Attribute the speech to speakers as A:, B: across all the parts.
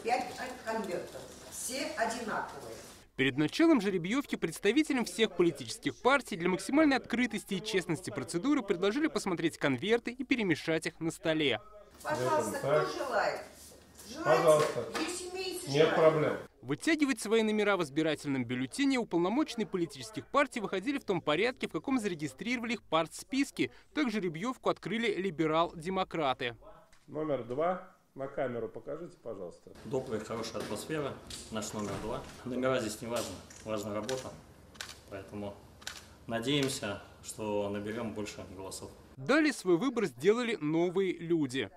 A: 5 конвертов. Все одинаковые.
B: Перед началом жеребьевки представителям всех политических партий для максимальной открытости и честности процедуры предложили посмотреть конверты и перемешать их на столе.
A: Пожалуйста, кто желает?
C: Пожалуйста.
A: Если имеете
C: Нет проблем.
B: Вытягивать свои номера в избирательном бюллетене уполномоченные политических партий выходили в том порядке, в каком зарегистрировали их партсписки. Также жеребьевку открыли либерал-демократы.
C: Номер 2. На камеру покажите, пожалуйста.
D: Добрая, хорошая атмосфера. Наш номер 2. Номера здесь не важно. Важна работа. Поэтому надеемся, что наберем больше голосов.
B: Далее свой выбор сделали новые люди.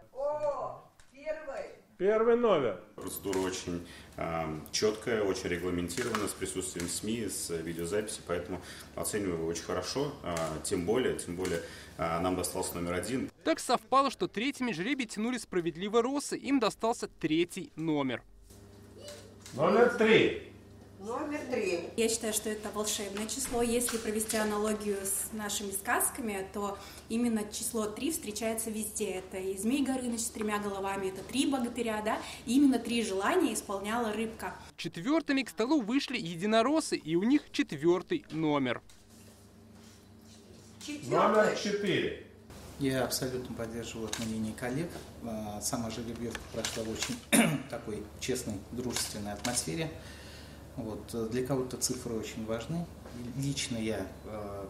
C: Первый номер.
E: Процедура очень четкая, очень регламентирована, с присутствием СМИ, с видеозаписи, поэтому оцениваю его очень хорошо. Тем более нам достался номер 1.
B: Так совпало, что третьими жребий тянули справедливо росы, им достался 3-й номер.
C: Номер 3.
A: Номер 3.
F: Я считаю, что это волшебное число. Если провести аналогию с нашими сказками, то именно число 3 встречается везде. Это и Змей Горыныч с 3 головами, это 3 богатыря, да? И именно 3 желания исполняла рыбка.
B: Четвертыми к столу вышли единороссы, и у них 4-й номер.
C: Номер 4.
G: Я абсолютно поддерживаю мнение коллег. Сама жеребьевка прошла в очень такой честной, дружественной атмосфере. Вот. Для кого-то цифры очень важны. Лично я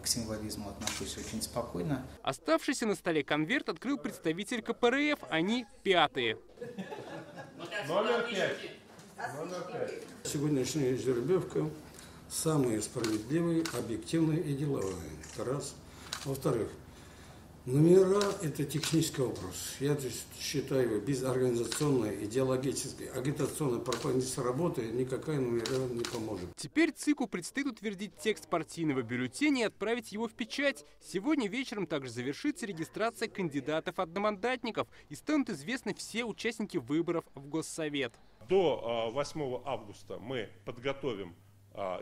G: к символизму отношусь очень спокойно.
B: Оставшийся на столе конверт открыл представитель КПРФ, они 5-е.
C: Номер 5. Номер 5.
H: Сегодняшняя жеребьевка самая справедливая, объективная и деловая. Это раз. Во-вторых, номера – это технический вопрос. Я считаю, без организационной, идеологической, агитационной, пропагандистской работы никакая номера не поможет.
B: Теперь ЦИКу предстоит утвердить текст партийного бюллетеня и отправить его в печать. Сегодня вечером также завершится регистрация кандидатов-одномандатников и станут известны все участники выборов в Госсовет.
C: До 8 августа мы подготовим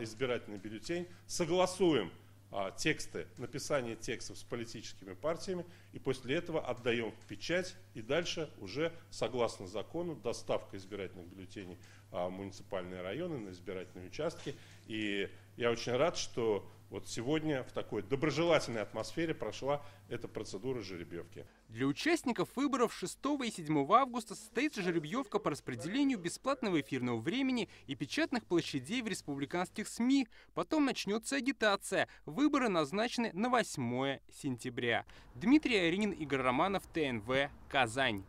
C: избирательный бюллетень, согласуем тексты, написание текстов с политическими партиями, и после этого отдаем в печать, и дальше уже согласно закону доставка избирательных бюллетеней в муниципальные районы, на избирательные участки. И я очень рад, что вот сегодня в такой доброжелательной атмосфере прошла эта процедура жеребьевки.
B: Для участников выборов 6 и 7 августа состоится жеребьевка по распределению бесплатного эфирного времени и печатных площадей в республиканских СМИ. Потом начнется агитация. Выборы назначены на 8 сентября. Дмитрий Аринин, Игорь Романов, ТНВ, Казань.